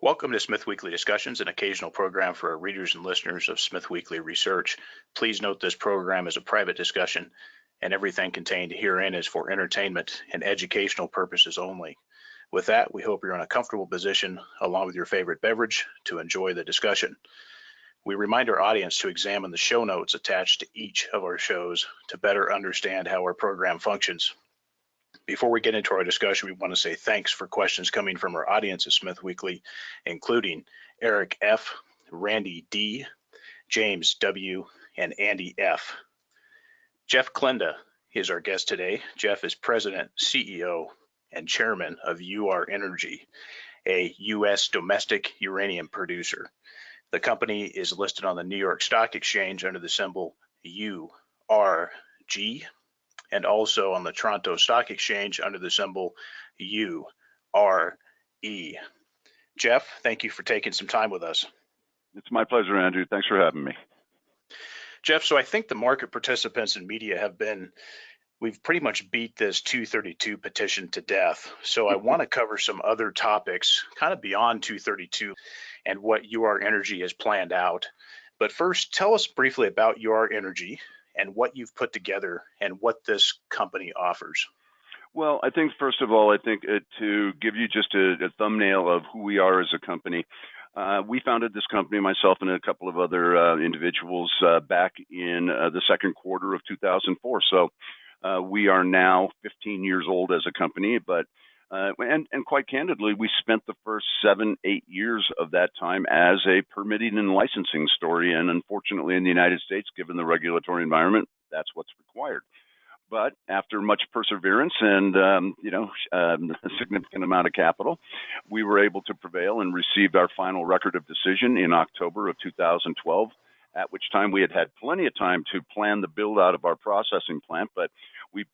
Welcome to SmithWeekly Discussions, an occasional program for our readers and listeners of SmithWeekly Research. Please note this program is a private discussion, and everything contained herein is for entertainment and educational purposes only. With that, we hope you're in a comfortable position, along with your favorite beverage, to enjoy the discussion. We remind our audience to examine the show notes attached to each of our shows to better understand how our program functions. Before we get into our discussion, we want to say thanks for questions coming from our audience at Smith Weekly, including Eric F., Randy D., James W., and Andy F. Jeff Klenda is our guest today. Jeff is President, CEO, and Chairman of UR Energy, a U.S. domestic uranium producer. The company is listed on the New York Stock Exchange under the symbol URG, and also on the Toronto Stock Exchange under the symbol URE. Jeff, thank you for taking some time with us. It's my pleasure, Andrew. Thanks for having me. Jeff, so I think the market participants and media we've pretty much beat this 232 petition to death. So I want to cover some other topics kind of beyond 232 and what UR Energy has planned out. But first, tell us briefly about UR Energy and what you've put together and what this company offers. Well, I think, first of all, to give you just a thumbnail of who we are as a company, we founded this company, myself and a couple of other individuals, back in the second quarter of 2004. So we are now 15 years old as a company, but and quite candidly, we spent the first 7-8 years of that time as a permitting and licensing story. And unfortunately, in the United States, given the regulatory environment, that's what's required. But after much perseverance and a significant amount of capital, we were able to prevail and received our final record of decision in October of 2012. At which time we had plenty of time to plan the build out of our processing plant, but we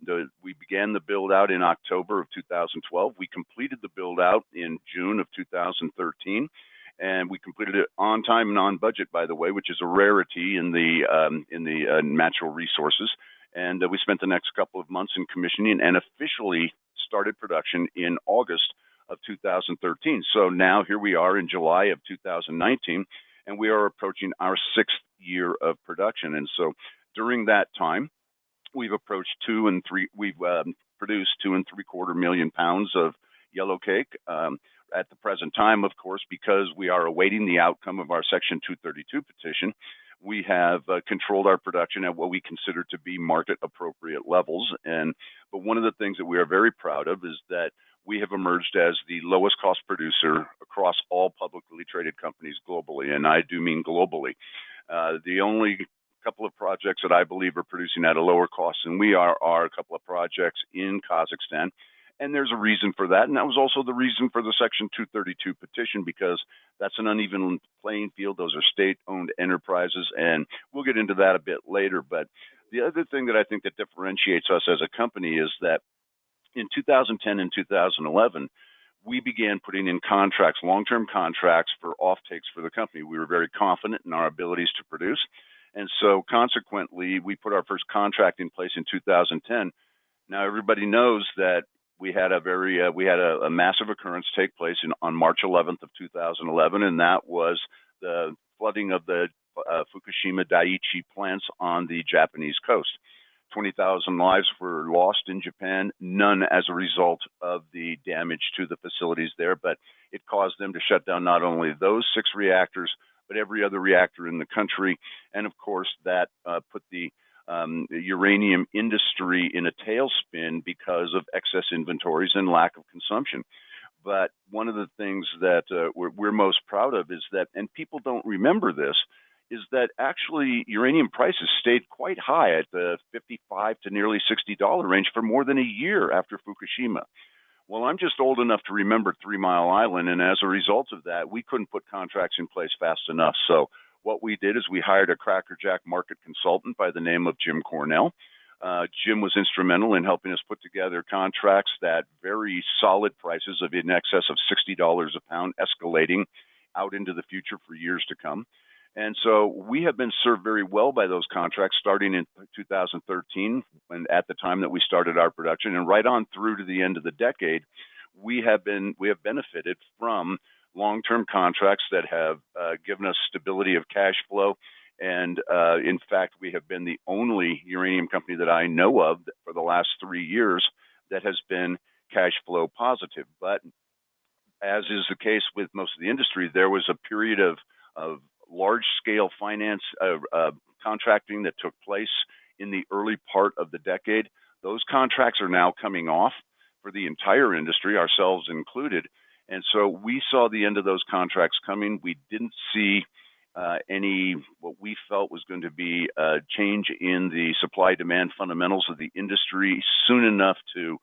began the build out in October of 2012. We completed the build out in June of 2013, and we completed it on time and on budget, by the way, which is a rarity in the natural resources. And we spent the next couple of months in commissioning and officially started production in August of 2013. So now here we are in July of 2019. And we are approaching our 6th year of production. And so during that time, we've produced 2.75 million pounds of yellow cake. At the present time, of course, because we are awaiting the outcome of our Section 232 petition, we have controlled our production at what we consider to be market appropriate levels. But one of the things that we are very proud of is that we have emerged as the lowest cost producer across all publicly traded companies globally, and I do mean globally. The only couple of projects that I believe are producing at a lower cost than we are a couple of projects in Kazakhstan, and there's a reason for that, and that was also the reason for the Section 232 petition, because that's an uneven playing field. Those are state-owned enterprises, and we'll get into that a bit later. But the other thing that I think that differentiates us as a company is that in 2010 and 2011, we began putting in contracts, long-term contracts for offtakes for the company. We were very confident in our abilities to produce. And so consequently, we put our first contract in place in 2010. Now, everybody knows that we had a massive occurrence take place on March 11th of 2011, and that was the flooding of the Fukushima Daiichi plants on the Japanese coast. 20,000 lives were lost in Japan, none as a result of the damage to the facilities there, but it caused them to shut down not only those 6 reactors, but every other reactor in the country. And of course, that put the uranium industry in a tailspin because of excess inventories and lack of consumption. But one of the things that we're most proud of is that, and people don't remember this, is that actually uranium prices stayed quite high at the $55 to nearly $60 range for more than a year after Fukushima. Well, I'm just old enough to remember 3 Mile Island, and as a result of that, we couldn't put contracts in place fast enough. So what we did is we hired a crackerjack market consultant by the name of Jim Cornell. Jim was instrumental in helping us put together contracts that very solid prices of in excess of $60 a pound, escalating out into the future for years to come. And so we have been served very well by those contracts starting in 2013, and at the time that we started our production, and right on through to the end of the decade, we have benefited from long-term contracts that have given us stability of cash flow. And in fact, we have been the only uranium company that I know of for the last 3 years that has been cash flow positive. But as is the case with most of the industry, there was a period of large-scale finance contracting that took place in the early part of the decade. Those contracts are now coming off for the entire industry, ourselves included. And so we saw the end of those contracts coming. We didn't see any what we felt was going to be a change in the supply-demand fundamentals of the industry soon enough to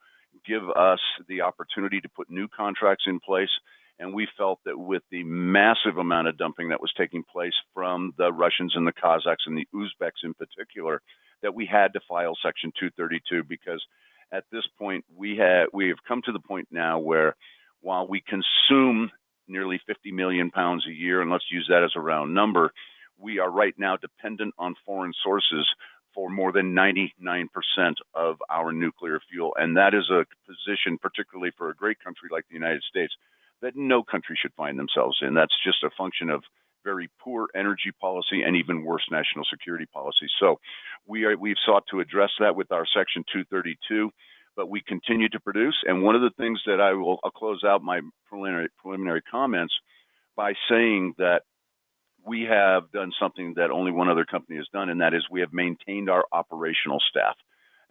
give us the opportunity to put new contracts in place. And we felt that with the massive amount of dumping that was taking place from the Russians and the Kazakhs and the Uzbeks in particular, that we had to file Section 232, because at this point we have come to the point now where, while we consume nearly 50 million pounds a year, and let's use that as a round number, we are right now dependent on foreign sources for more than 99% of our nuclear fuel. And that is a position, particularly for a great country like the United States, that no country should find themselves in. That's just a function of very poor energy policy and even worse national security policy. So we've sought to address that with our Section 232, but we continue to produce. And one of the things that I'll close out my preliminary comments by saying that we have done something that only one other company has done, and that is we have maintained our operational staff.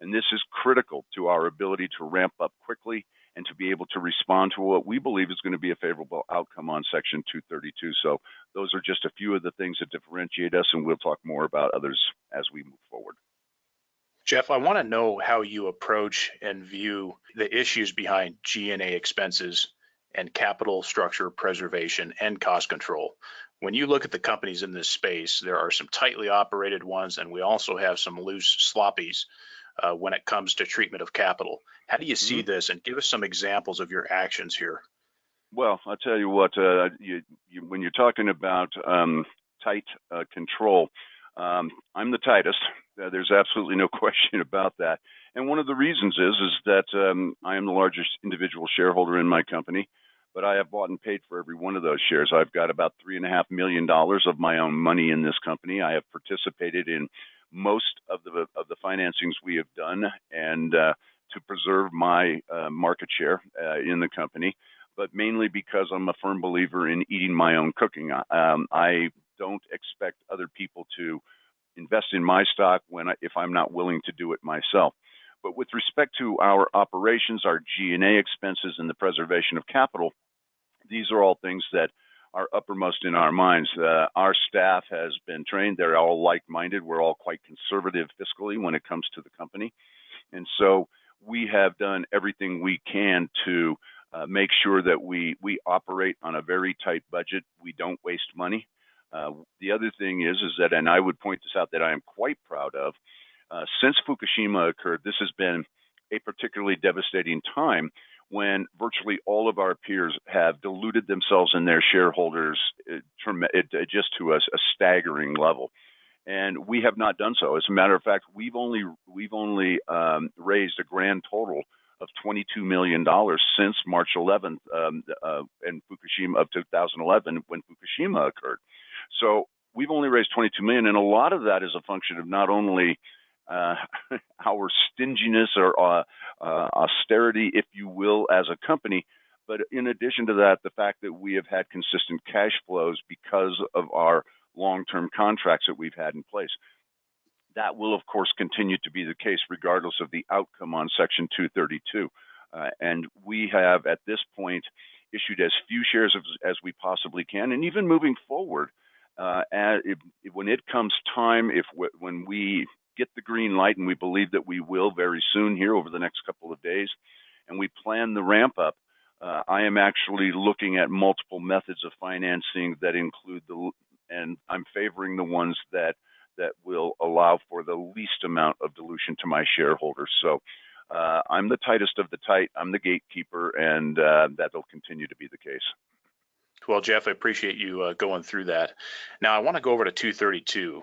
And this is critical to our ability to ramp up quickly and to be able to respond to what we believe is going to be a favorable outcome on Section 232. So those are just a few of the things that differentiate us, and we'll talk more about others as we move forward. Jeff, I want to know how you approach and view the issues behind G&A expenses and capital structure preservation and cost control. When you look at the companies in this space, there are some tightly operated ones, and we also have some loose sloppies when it comes to treatment of capital. How do you see this, and give us some examples of your actions here? Well, I'll tell you what, when you're talking about tight control, I'm the tightest. There's absolutely no question about that. And one of the reasons is that I am the largest individual shareholder in my company, but I have bought and paid for every one of those shares. I've got about $3.5 million of my own money in this company. I have participated in most of the financings we have done, and to preserve my market share in the company, but mainly because I'm a firm believer in eating my own cooking. I don't expect other people to invest in my stock if I'm not willing to do it myself. But with respect to our operations, our G&A expenses, and the preservation of capital, these are all things that are uppermost in our minds. Our staff has been trained. They're all like-minded. We're all quite conservative fiscally when it comes to the company. And so we have done everything we can to make sure that we operate on a very tight budget. We don't waste money. The other thing is that, and I would point this out, that I am quite proud of, since Fukushima occurred, this has been a particularly devastating time when virtually all of our peers have diluted themselves and their shareholders just to a staggering level. And we have not done so. As a matter of fact, we've only raised a grand total of $22 million since March 11th and Fukushima of 2011 when Fukushima occurred. So we've only raised $22 million, and a lot of that is a function of not only our stinginess or austerity, if you will, as a company, but in addition to that, the fact that we have had consistent cash flows because of our long-term contracts that we've had in place. That will, of course, continue to be the case regardless of the outcome on Section 232. And we have, at this point, issued as few shares as we possibly can. And even moving forward, when it comes time, when we get the green light, and we believe that we will very soon here over the next couple of days, and we plan the ramp up, I am actually looking at multiple methods of financing that include and I'm favoring the ones that will allow for the least amount of dilution to my shareholders. So I'm the tightest of the tight. I'm the gatekeeper, and that'll continue to be the case. Well, Jeff, I appreciate you going through that. Now, I want to go over to 232.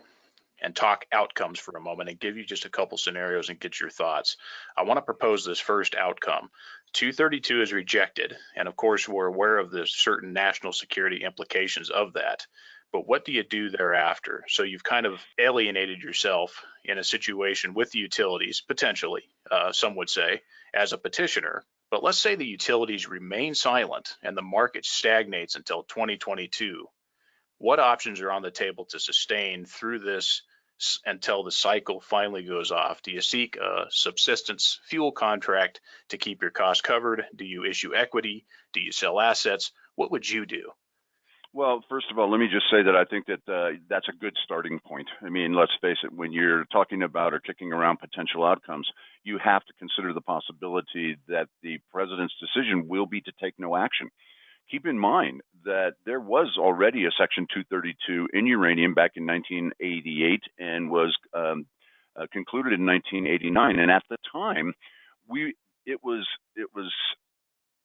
and talk outcomes for a moment and give you just a couple scenarios and get your thoughts. I want to propose this first outcome. 232 is rejected, and of course, we're aware of the certain national security implications of that. But what do you do thereafter? So you've kind of alienated yourself in a situation with the utilities, potentially, some would say, as a petitioner. But let's say the utilities remain silent and the market stagnates until 2022. What options are on the table to sustain through this until the cycle finally goes off? Do you seek a subsistence fuel contract to keep your costs covered? Do you issue equity? Do you sell assets? What would you do? Well, first of all, let me just say that I think that that's a good starting point. I mean, let's face it, when you're talking about or kicking around potential outcomes, you have to consider the possibility that the president's decision will be to take no action. Keep in mind that there was already a Section 232 in uranium back in 1988 and was concluded in 1989. And at the time, it was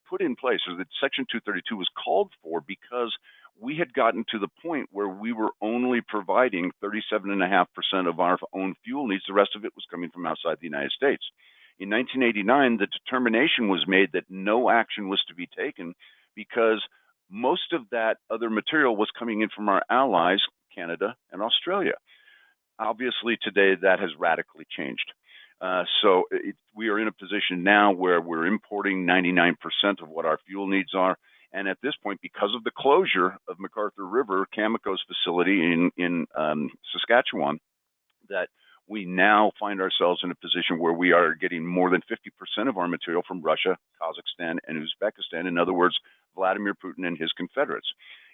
put in place, or that Section 232 was called for because we had gotten to the point where we were only providing 37.5% of our own fuel needs. The rest of it was coming from outside the United States. In 1989, the determination was made that no action was to be taken because most of that other material was coming in from our allies, Canada and Australia. Obviously, today that has radically changed. We are in a position now where we're importing 99% of what our fuel needs are. And at this point, because of the closure of McArthur River, Cameco's facility in Saskatchewan, that we now find ourselves in a position where we are getting more than 50% of our material from Russia, Kazakhstan, and Uzbekistan. In other words, Vladimir Putin and his confederates.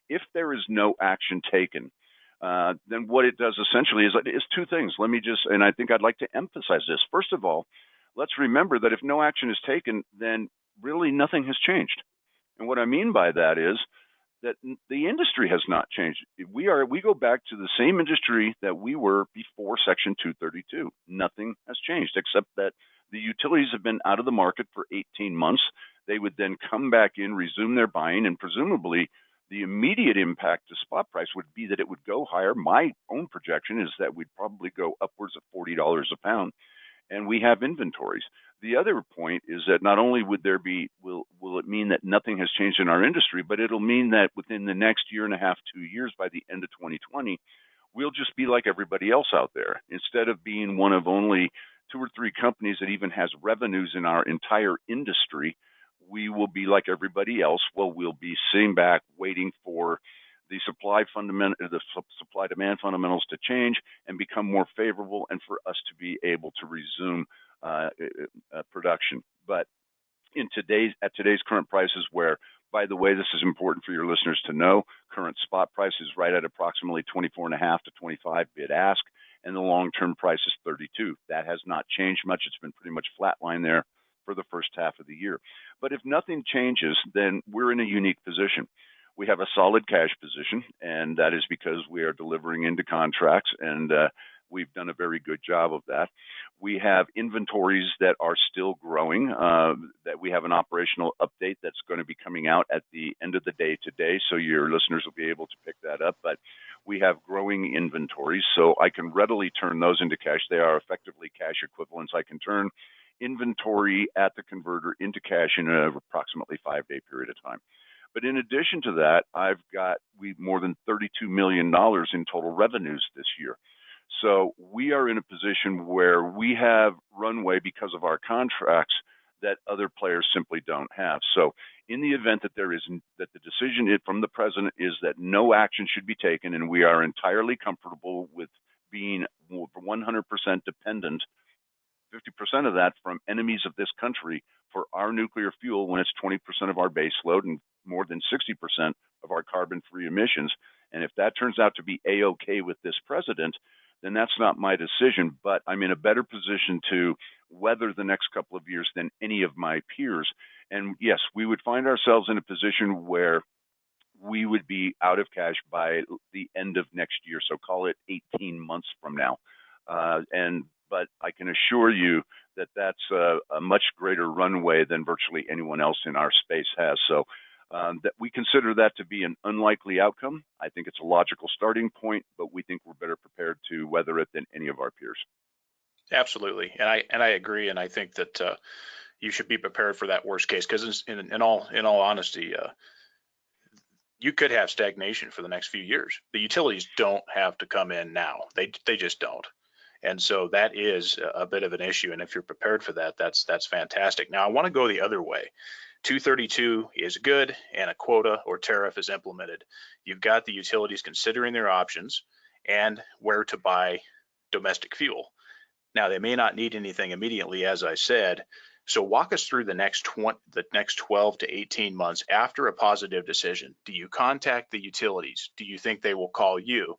If there is no action taken, then what it does essentially is two things. And I think I'd like to emphasize this. First of all, let's remember that if no action is taken, then really nothing has changed. And what I mean by that is that the industry has not changed. We go back to the same industry that we were before Section 232. Nothing has changed except that the utilities have been out of the market for 18 months. They would then come back in, resume their buying, and presumably the immediate impact to spot price would be that it would go higher. My own projection is that we'd probably go upwards of $40 a pound, and we have inventories. The other point is that not only will it mean that nothing has changed in our industry, but it'll mean that within the next year and a half, 2 years, by the end of 2020, we'll just be like everybody else out there. Instead of being one of only 2 or 3 companies that even has revenues in our entire industry, we will be like everybody else. Well, we'll be sitting back waiting for the supply-demand fundamentals to change and become more favorable, and for us to be able to resume production. But at today's current prices, where, by the way, this is important for your listeners to know, current spot price is right at approximately 24.5 to 25 bid ask, and the long-term price is 32. That has not changed much. It's been pretty much flatline there for the first half of the year. But if nothing changes, then we're in a unique position. We have a solid cash position, and that is because we are delivering into contracts, and we've done a very good job of that. We have inventories that are still growing, that we have an operational update that's going to be coming out at the end of the day today, so your listeners will be able to pick that up. But we have growing inventories, so I can readily turn those into cash. They are effectively cash equivalents. I can turn inventory at the converter into cash in an approximately 5-day period of time. But in addition to that, we've more than $32 million in total revenues this year. So we are in a position where we have runway because of our contracts that other players simply don't have. So in the event that that the decision from the president is that no action should be taken, and we are entirely comfortable with being 100% dependent, 50% of that from enemies of this country for our nuclear fuel, when it's 20% of our base load and more than 60% of our carbon-free emissions. And if that turns out to be A-OK with this president, then that's not my decision, but I'm in a better position to weather the next couple of years than any of my peers. And yes, we would find ourselves in a position where we would be out of cash by the end of next year, so call it 18 months from now. But I can assure you that that's a much greater runway than virtually anyone else in our space has. So That we consider that to be an unlikely outcome. I think it's a logical starting point, but we think we're better prepared to weather it than any of our peers. Absolutely, and I agree, and I think that you should be prepared for that worst case because in all honesty, you could have stagnation for the next few years. The utilities don't have to come in now; they just don't. And so that is a bit of an issue. And if you're prepared for that, that's fantastic. Now I want to go the other way. 232 is good and a quota or tariff is implemented. You've got the utilities considering their options and where to buy domestic fuel. Now they may not need anything immediately, as I said. So walk us through the next 12 to 18 months after a positive decision. Do you contact the utilities? Do you think they will call you?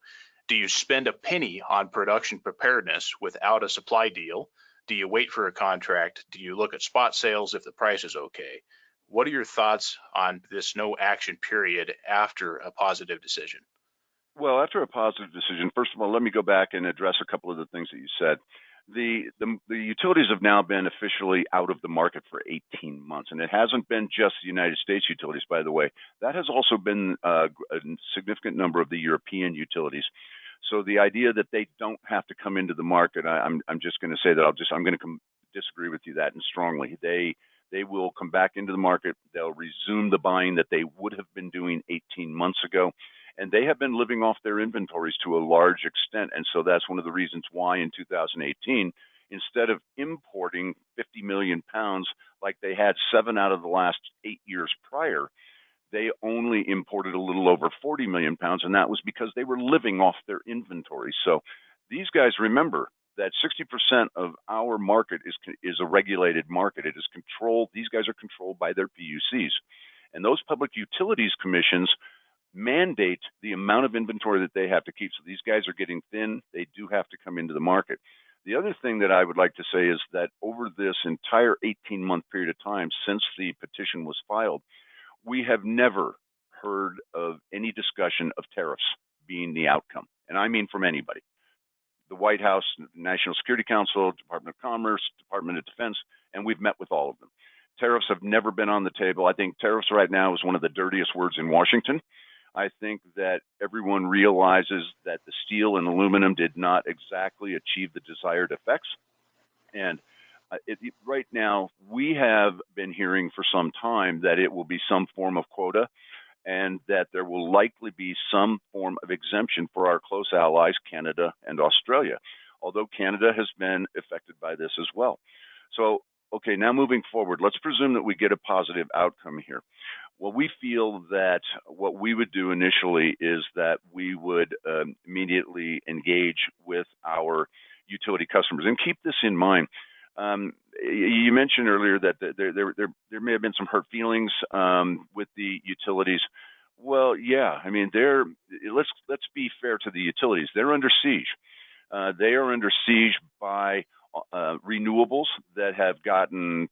Do you spend a penny on production preparedness without a supply deal? Do you wait for a contract? Do you look at spot sales if the price is okay? What are your thoughts on this no action period after a positive decision? Well, after a positive decision, first of all, let me go back and address a couple of the things that you said. The utilities have now been officially out of the market for 18 months, and it hasn't been just the United States utilities, by the way. That has also been a significant number of the European utilities. So the idea that they don't have to come into the market, I'm just going to say that I'm going to disagree with you that and strongly. They will come back into the market. They'll resume the buying that they would have been doing 18 months ago. And they have been living off their inventories to a large extent. And so that's one of the reasons why in 2018, instead of importing 50 million pounds like they had 7 out of the last 8 years prior, they only imported a little over 40 million pounds. And that was because they were living off their inventory. So these guys, remember that 60% of our market is a regulated market. It is controlled. These guys are controlled by their PUCs. And those public utilities commissions mandate the amount of inventory that they have to keep. So these guys are getting thin. They do have to come into the market. The other thing that I would like to say is that over this entire 18-month period of time since the petition was filed, we have never heard of any discussion of tariffs being the outcome. And I mean from anybody. The White House, National Security Council, Department of Commerce, Department of Defense, and we've met with all of them. Tariffs have never been on the table. I think tariffs right now is one of the dirtiest words in Washington. I think that everyone realizes that the steel and aluminum did not exactly achieve the desired effects. And right now, we have been hearing for some time that it will be some form of quota and that there will likely be some form of exemption for our close allies, Canada and Australia, although Canada has been affected by this as well. So, okay, now moving forward, let's presume that we get a positive outcome here. Well, we feel that what we would do initially is that we would immediately engage with our utility customers. And keep this in mind. You mentioned earlier that there may have been some hurt feelings with the utilities. Well, yeah, I mean, let's be fair to the utilities. They're under siege. They are under siege by renewables that have gotten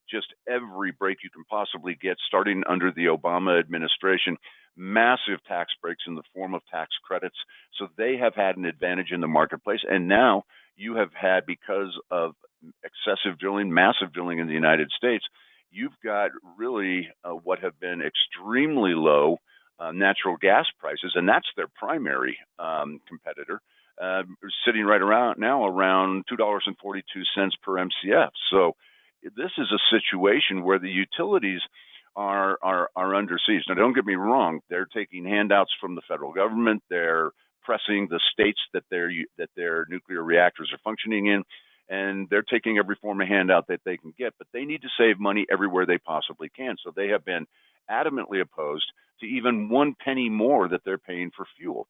just every break you can possibly get, starting under the Obama administration, massive tax breaks in the form of tax credits. So they have had an advantage in the marketplace. And now you have had, because of excessive drilling, massive drilling in the United States, you've got really what have been extremely low natural gas prices, and that's their primary competitor. Sitting right around now around $2.42 per MCF. So this is a situation where the utilities are under siege. Now, don't get me wrong; they're taking handouts from the federal government. They're pressing the states that their nuclear reactors are functioning in, and they're taking every form of handout that they can get. But they need to save money everywhere they possibly can. So they have been adamantly opposed to even 1 penny more that they're paying for fuel.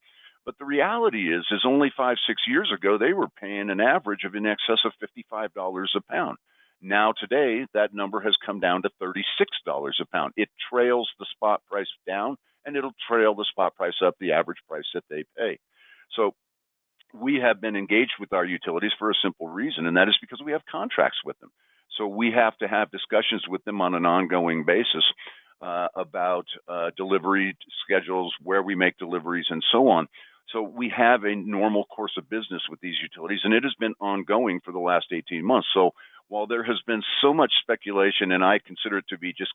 But the reality is only 5-6 years ago, they were paying an average of in excess of $55 a pound. Now today, that number has come down to $36 a pound. It trails the spot price down, and it'll trail the spot price up, the average price that they pay. So we have been engaged with our utilities for a simple reason, and that is because we have contracts with them. So we have to have discussions with them on an ongoing basis about delivery schedules, where we make deliveries, and so on. So we have a normal course of business with these utilities, and it has been ongoing for the last 18 months. So while there has been so much speculation, and I consider it to be just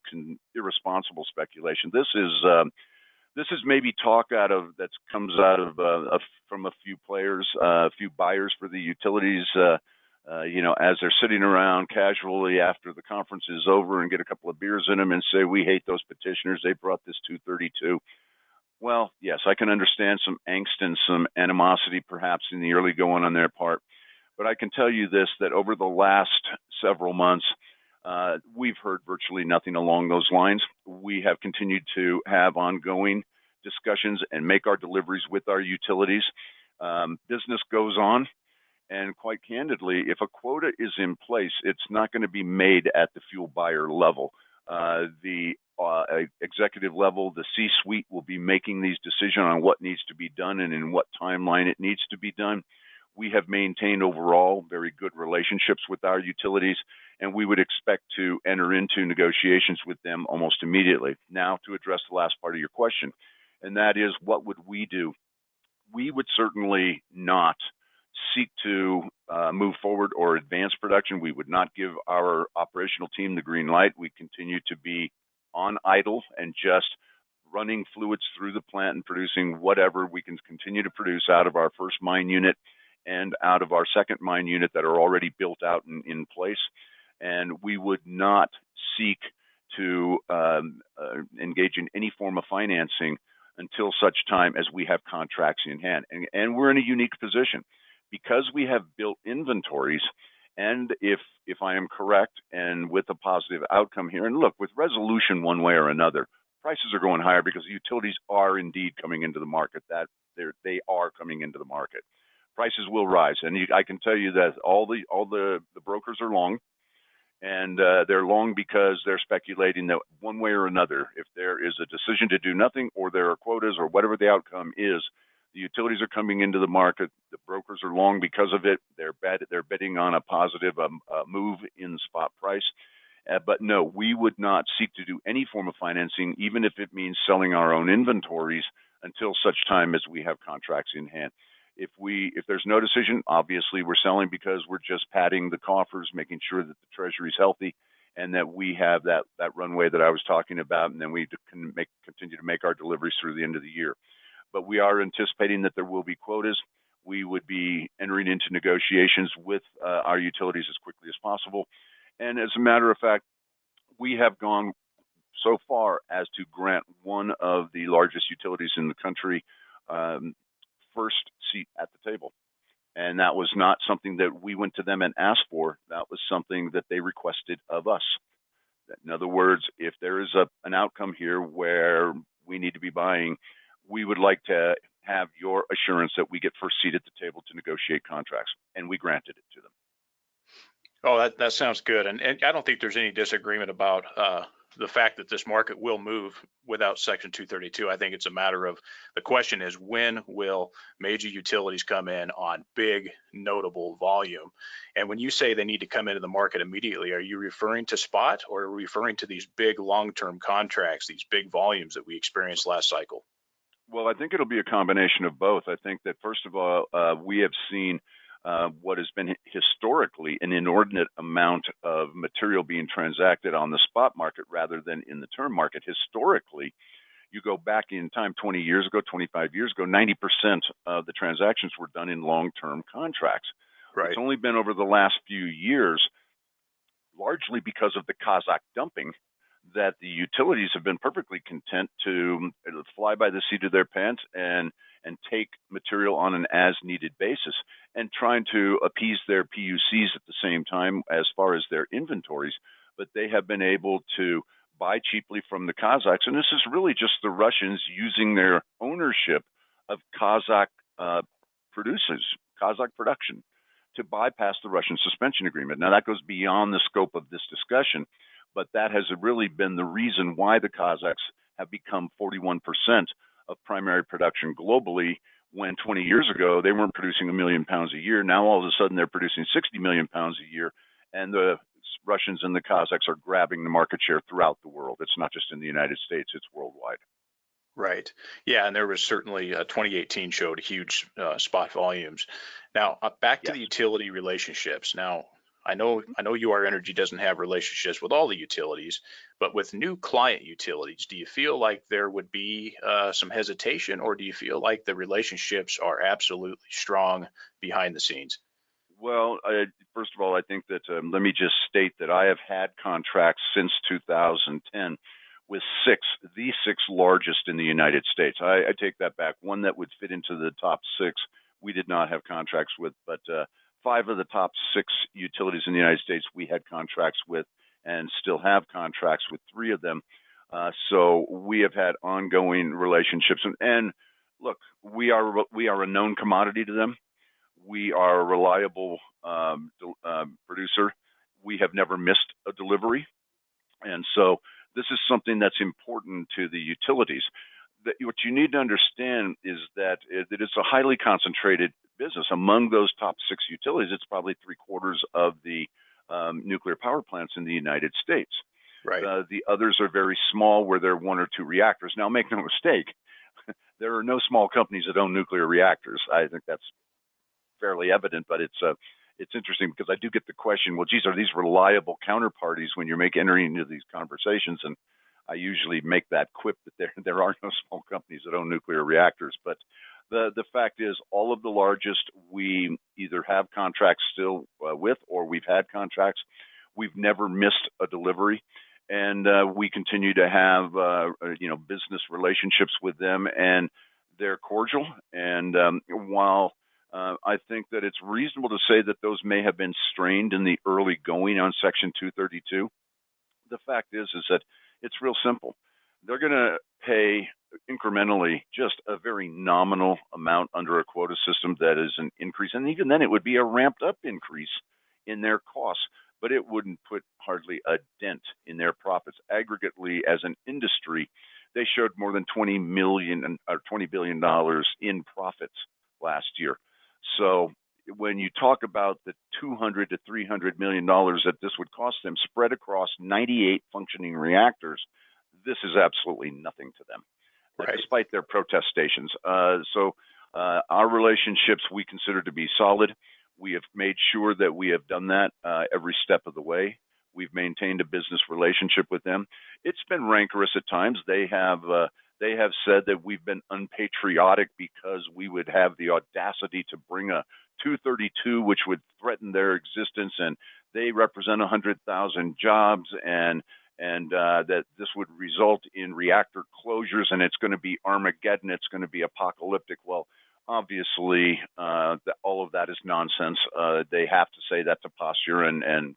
irresponsible speculation, this is maybe talk that comes out of from a few players, a few buyers for the utilities. As they're sitting around casually after the conference is over and get a couple of beers in them and say, we hate those petitioners. They brought this 232. Well, yes, I can understand some angst and some animosity perhaps in the early going on their part. But I can tell you this, that over the last several months, we've heard virtually nothing along those lines. We have continued to have ongoing discussions and make our deliveries with our utilities. Business goes on. And quite candidly, if a quota is in place, it's not going to be made at the fuel buyer level. The executive level, the C-suite will be making these decisions on what needs to be done and in what timeline it needs to be done. We have maintained overall very good relationships with our utilities, and we would expect to enter into negotiations with them almost immediately. Now, to address the last part of your question, and that is, what would we do? We would certainly not seek to move forward or advance production. We would not give our operational team the green light. We continue to be on idle and just running fluids through the plant and producing whatever we can continue to produce out of our first mine unit and out of our second mine unit that are already built out and in place. And we would not seek to engage in any form of financing until such time as we have contracts in hand. And we're in a unique position because we have built inventories. And if I am correct, and with a positive outcome here, and look, with resolution one way or another, prices are going higher because the utilities are indeed coming into the market. That they are coming into the market. Prices will rise, and I can tell you that all the brokers are long, and they're long because they're speculating that one way or another, if there is a decision to do nothing, or there are quotas, or whatever the outcome is, the utilities are coming into the market. The brokers are long because of it. They're betting on a positive move in the spot price. But no, we would not seek to do any form of financing, even if it means selling our own inventories until such time as we have contracts in hand. If there's no decision, obviously we're selling because we're just padding the coffers, making sure that the treasury is healthy and that we have that runway that I was talking about, and then we can continue to make our deliveries through the end of the year. But we are anticipating that there will be quotas. We would be entering into negotiations with our utilities as quickly as possible. And as a matter of fact, we have gone so far as to grant one of the largest utilities in the country first seat at the table. And that was not something that we went to them and asked for. That was something that they requested of us. In other words, if there is an outcome here where we need to be buying, we would like to have your assurance that we get first seat at the table to negotiate contracts. And we granted it to them. Oh, that sounds good. And I don't think there's any disagreement about the fact that this market will move without Section 232. I think it's a matter of, the question is, when will major utilities come in on big, notable volume? And when you say they need to come into the market immediately, are you referring to spot, or are you referring to these big long-term contracts, these big volumes that we experienced last cycle? Well, I think it'll be a combination of both. I think that, first of all, we have seen what has been historically an inordinate amount of material being transacted on the spot market rather than in the term market. Historically, you go back in time 20 years ago, 25 years ago, 90% of the transactions were done in long-term contracts. Right. It's only been over the last few years, largely because of the Kazakh dumping, that the utilities have been perfectly content to fly by the seat of their pants and take material on an as-needed basis, and trying to appease their PUCs at the same time as far as their inventories. But they have been able to buy cheaply from the Kazakhs, and this is really just the Russians using their ownership of Kazakh production to bypass the Russian suspension agreement. Now, that goes beyond the scope of this discussion, but that has really been the reason why the Kazakhs have become 41% of primary production globally, when 20 years ago they weren't producing 1 million pounds a year. Now all of a sudden they're producing 60 million pounds a year, and the Russians and the Kazakhs are grabbing the market share throughout the world. It's not just in the United States, it's worldwide. Right. Yeah, and there was certainly 2018 showed huge spot volumes. Now, back to Yes. the utility relationships. Now, I know UR Energy doesn't have relationships with all the utilities, but with new client utilities, do you feel like there would be some hesitation, or do you feel like the relationships are absolutely strong behind the scenes? Well, first of all, I think that let me just state that I have had contracts since 2010 with the six largest in the United States. I take that back. One that would fit into the top six, we did not have contracts with, but five of the top six utilities in the United States we had contracts with, and still have contracts with three of them. So we have had ongoing relationships, and look, we are a known commodity to them. We are a reliable producer. We have never missed a delivery. And so this is something that's important to the utilities. What you need to understand is that it's a highly concentrated business. Among those top six utilities, it's probably three-quarters of the nuclear power plants in the United States. Right. The others are very small, where there are one or two reactors. Now, make no mistake, there are no small companies that own nuclear reactors. I think that's fairly evident, but it's interesting because I do get the question, well, geez, are these reliable counterparties when you're entering into these conversations? And I usually make that quip that there are no small companies that own nuclear reactors. But the fact is, all of the largest we either have contracts still with, or we've had contracts. We've never missed a delivery, and we continue to have business relationships with them, and they're cordial. And while I think that it's reasonable to say that those may have been strained in the early going on Section 232. The fact is that it's real simple. They're going to pay incrementally just a very nominal amount under a quota system that is an increase. And even then, it would be a ramped up increase in their costs, but it wouldn't put hardly a dent in their profits. Aggregately, as an industry, they showed more than $20 billion in profits last year. So when you talk about the $200 to $300 million that this would cost them spread across 98 functioning reactors, this is absolutely nothing to them, right, despite their protestations. So our relationships we consider to be solid. We have made sure that we have done that every step of the way. We've maintained a business relationship with them. It's been rancorous at times. They have said that we've been unpatriotic because we would have the audacity to bring a 232, which would threaten their existence, and they represent 100,000 jobs, and that this would result in reactor closures, and it's going to be Armageddon. It's going to be apocalyptic. Well, obviously, all of that is nonsense. They have to say that's a posture, and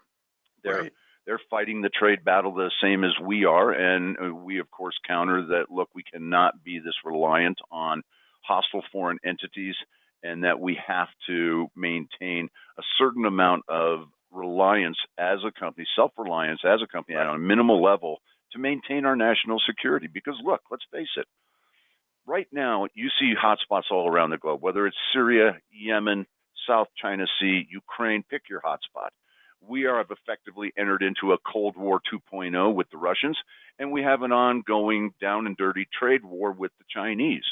they're fighting the trade battle the same as we are. And we, of course, counter that, look, we cannot be this reliant on hostile foreign entities, and that we have to maintain a certain amount of reliance as a company, self-reliance as a company on a minimal level to maintain our national security. Because, look, let's face it, right now you see hotspots all around the globe, whether it's Syria, Yemen, South China Sea, Ukraine, pick your hotspot. We have effectively entered into a Cold War 2.0 with the Russians, and we have an ongoing down and dirty trade war with the Chinese.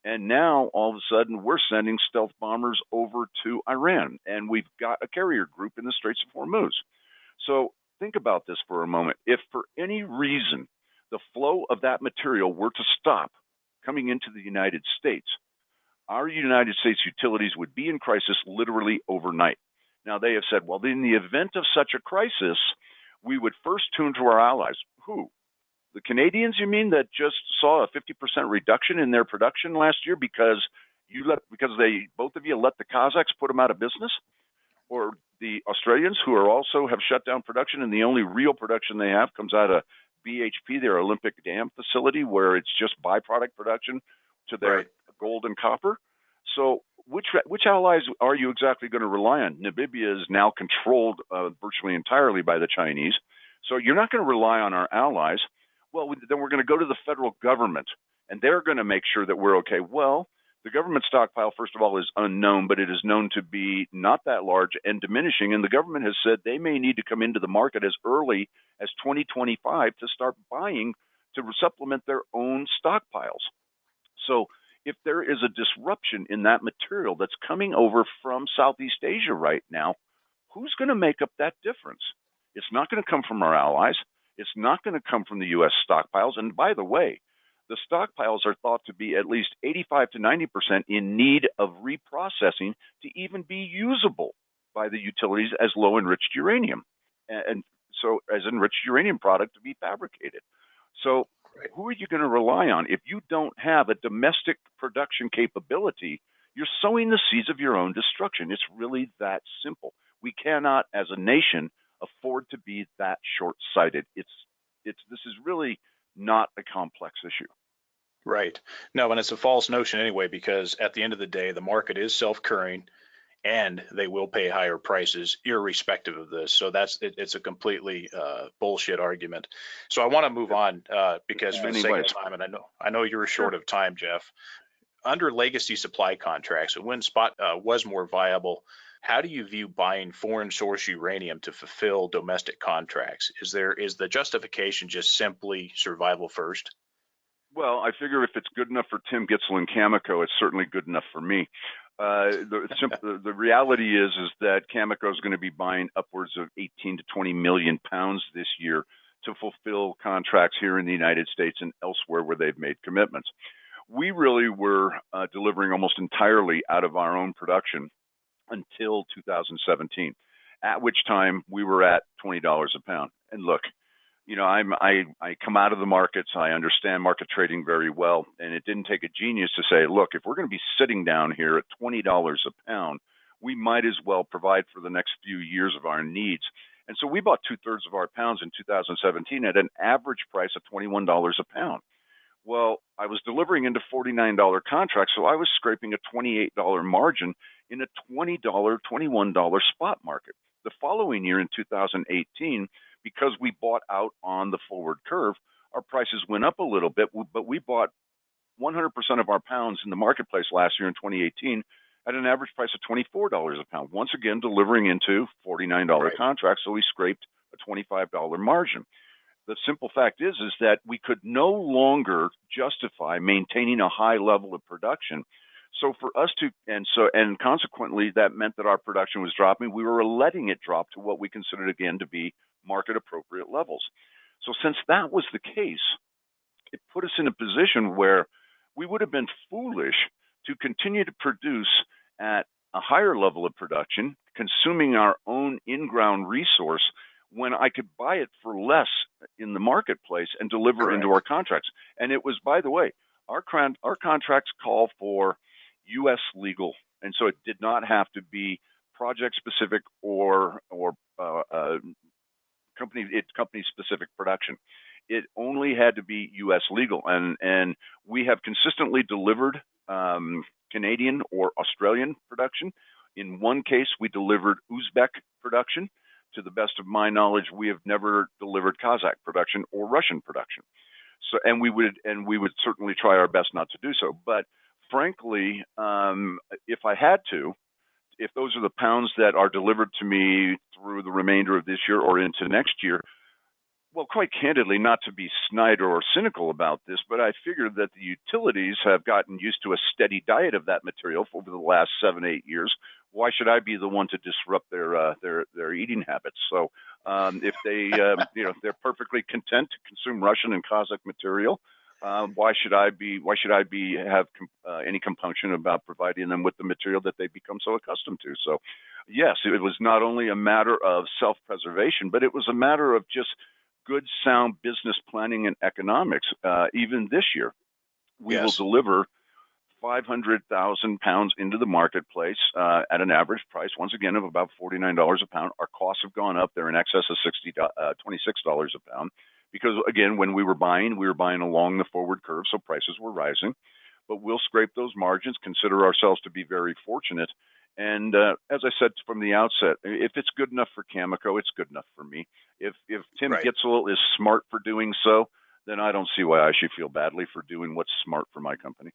And now, all of a sudden, we're sending stealth bombers over to Iran, and we've got a carrier group in the Straits of Hormuz. So think about this for a moment. If for any reason the flow of that material were to stop coming into the United States, our United States utilities would be in crisis literally overnight. Now, they have said, well, in the event of such a crisis, we would first tune to our allies. Who? The Canadians, you mean, that just saw a 50% reduction in their production last year because both of you let the Kazakhs put them out of business? Or the Australians, who are also have shut down production, and the only real production they have comes out of BHP, their Olympic Dam facility, where it's just byproduct production to their gold and copper. So which allies are you exactly going to rely on? Namibia is now controlled virtually entirely by the Chinese. So you're not going to rely on our allies. Well, then we're going to go to the federal government, and they're going to make sure that we're okay. Well, the government stockpile, first of all, is unknown, but it is known to be not that large and diminishing. And the government has said they may need to come into the market as early as 2025 to start buying to supplement their own stockpiles. So if there is a disruption in that material that's coming over from Southeast Asia right now, Who's going to make up that difference? It's not going to come from our allies. It's not going to come from the U.S. stockpiles. And by the way, the stockpiles are thought to be at least 85 to 90% in need of reprocessing to even be usable by the utilities as low enriched uranium. And so, as enriched uranium product to be fabricated. So, Right. who are you going to rely on? If you don't have a domestic production capability, you're sowing the seeds of your own destruction. It's really that simple. We cannot, as a nation, afford to be that short-sighted. This is really not a complex issue. Right. No, and it's a false notion anyway, because at the end of the day, the market is self-curing and they will pay higher prices irrespective of this. So it's a completely bullshit argument. So I want to move on because In for the many sake ways. of time, and I know you're Sure. short of time, Jeff. Under legacy supply contracts, when spot was more viable, how do you view buying foreign source uranium to fulfill domestic contracts? Is the justification just simply survival first? Well, I figure if it's good enough for Tim Gitzel and Cameco, it's certainly good enough for me. The reality is that Cameco is going to be buying upwards of 18 to 20 million pounds this year to fulfill contracts here in the United States and elsewhere where they've made commitments. We really were delivering almost entirely out of our own production until 2017, at which time we were at $20 a pound. And look, I come out of the markets. I understand market trading very well, and it didn't take a genius to say, look, if we're going to be sitting down here at $20 a pound, we might as well provide for the next few years of our needs. And so we bought 2/3 of our pounds in 2017 at an average price of $21 a pound. Well, I was delivering into $49 contracts, so I was scraping a $28 margin in a $20, $21 spot market. The following year in 2018, because we bought out on the forward curve, our prices went up a little bit, but we bought 100% of our pounds in the marketplace last year in 2018 at an average price of $24 a pound, once again delivering into $49 Right. contracts, so we scraped a $25 margin. The simple fact is that we could no longer justify maintaining a high level of production. So for us to, and consequently, that meant that our production was dropping. We were letting it drop to what we considered again to be market appropriate levels. So since that was the case, it put us in a position where we would have been foolish to continue to produce at a higher level of production, consuming our own in-ground resource when I could buy it for less in the marketplace and deliver into our Correct. contracts. And it was, by the way, our contracts call for U.S. legal, and so it did not have to be project specific or company specific production. It only had to be U.S. legal, and we have consistently delivered Canadian or Australian production. In one case, we delivered Uzbek production. To the best of my knowledge, we have never delivered Kazakh production or Russian production. So, and we would certainly try our best not to do so. But frankly, if I had to, if those are the pounds that are delivered to me through the remainder of this year or into next year, well, quite candidly, not to be snide or cynical about this, but I figure that the utilities have gotten used to a steady diet of that material over the last 7-8 years. Why should I be the one to disrupt their eating habits? So if they they're perfectly content to consume Russian and Kazakh material, why should I have any compunction about providing them with the material that they've become so accustomed to? So yes, it was not only a matter of self-preservation, but it was a matter of just good, sound business planning and economics. Even this year, we will Yes. deliver 500,000 pounds into the marketplace at an average price, once again, of about $49 a pound. Our costs have gone up. They're in excess of $26 a pound because, again, when we were buying along the forward curve, so prices were rising. But we'll scrape those margins, consider ourselves to be very fortunate. And as I said from the outset, if it's good enough for Cameco, it's good enough for me. If Tim Right. Gitzel is smart for doing so, then I don't see why I should feel badly for doing what's smart for my company.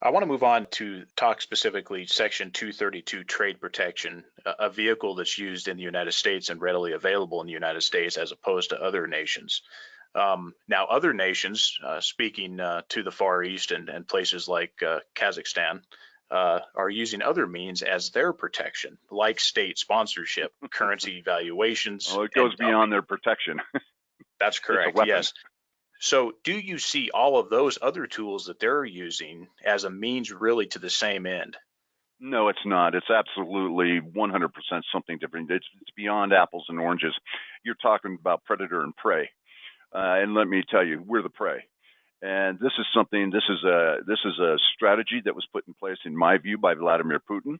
I want to move on to talk specifically Section 232 trade protection, a vehicle that's used in the United States and readily available in the United States as opposed to other nations. Now, other nations, speaking to the Far East and places like Kazakhstan, are using other means as their protection, like state sponsorship, currency evaluations, Oh, it and goes dumping. beyond their protection. That's It's a correct, weapon. yes. So do you see all of those other tools that they're using as a means really to the same end? No, it's not. It's absolutely 100% something different. It's beyond apples and oranges. You're talking about predator and prey. And let me tell you, we're the prey. And this is something. This is a strategy that was put in place, in my view, by Vladimir Putin.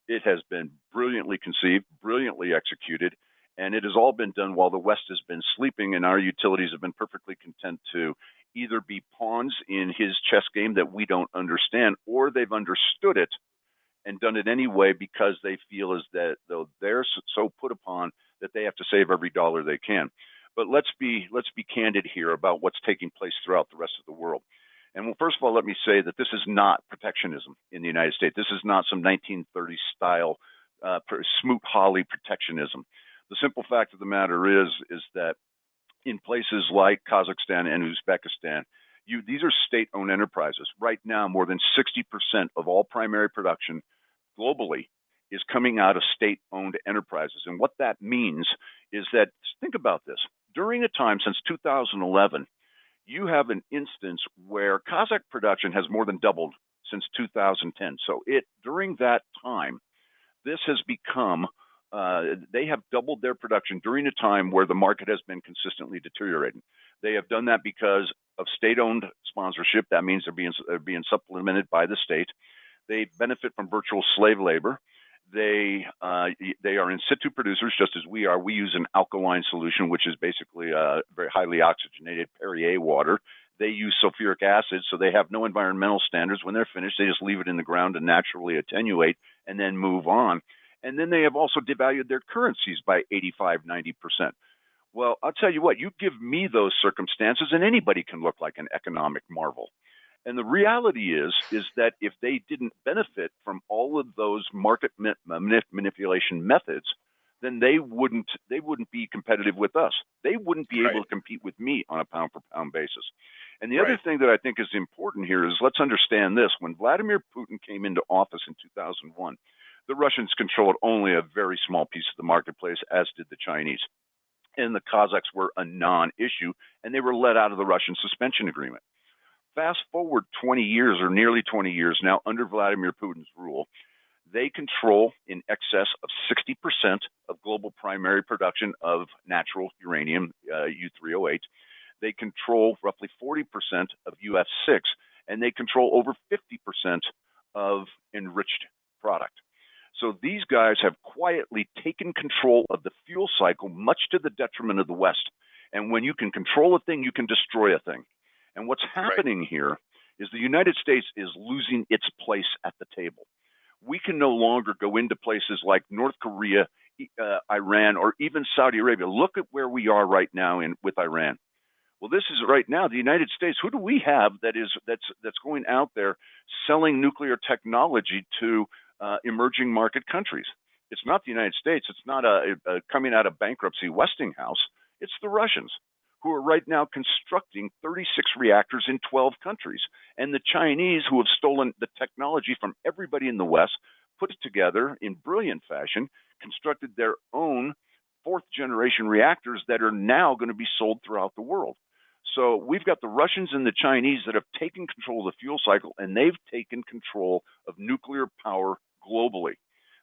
It has been brilliantly conceived, brilliantly executed, and it has all been done while the West has been sleeping, and our utilities have been perfectly content to either be pawns in his chess game that we don't understand, or they've understood it and done it anyway because they feel as that though they're so put upon that they have to save every dollar they can. But let's be candid here about what's taking place throughout the rest of the world. And well, first of all, let me say that this is not protectionism in the United States. This is not some 1930s style Smoot-Hawley protectionism. The simple fact of the matter is that in places like Kazakhstan and Uzbekistan, these are state-owned enterprises. Right now, more than 60% of all primary production globally is coming out of state-owned enterprises. And what that means is that, think about this. During a time since 2011, you have an instance where Kazakh production has more than doubled since 2010. So during that time, this has become they have doubled their production during a time where the market has been consistently deteriorating. They have done that because of state-owned sponsorship. That means they're being supplemented by the state. They benefit from virtual slave labor. They are in situ producers, just as we are. We use an alkaline solution, which is basically very highly oxygenated Perrier water. They use sulfuric acid, so they have no environmental standards. When they're finished, they just leave it in the ground to naturally attenuate and then move on. And then they have also devalued their currencies by 85, 90%. Well, I'll tell you what, you give me those circumstances and anybody can look like an economic marvel. And the reality is that if they didn't benefit from all of those market manipulation methods, then they wouldn't be competitive with us. They wouldn't be able to compete with me on a pound for pound basis. And the other thing that I think is important here is, let's understand this. When Vladimir Putin came into office in 2001, the Russians controlled only a very small piece of the marketplace, as did the Chinese. And the Kazakhs were a non-issue, and they were let out of the Russian suspension agreement. Fast forward 20 years, or nearly 20 years now, under Vladimir Putin's rule, they control in excess of 60% of global primary production of natural uranium, U3O8. They control roughly 40% of UF6, and they control over 50% of enriched product. So these guys have quietly taken control of the fuel cycle, much to the detriment of the West. And when you can control a thing, you can destroy a thing. And what's happening here is the United States is losing its place at the table. We can no longer go into places like North Korea, Iran, or even Saudi Arabia. Look at where we are right now with Iran. Well, this is right now the United States. Who do we have that's going out there selling nuclear technology to emerging market countries? It's not the United States. It's not a coming out of bankruptcy Westinghouse. It's the Russians, who are right now constructing 36 reactors in 12 countries. And the Chinese, who have stolen the technology from everybody in the West, put it together in brilliant fashion, constructed their own fourth generation reactors that are now going to be sold throughout the world. So we've got the Russians and the Chinese that have taken control of the fuel cycle, and they've taken control of nuclear power globally.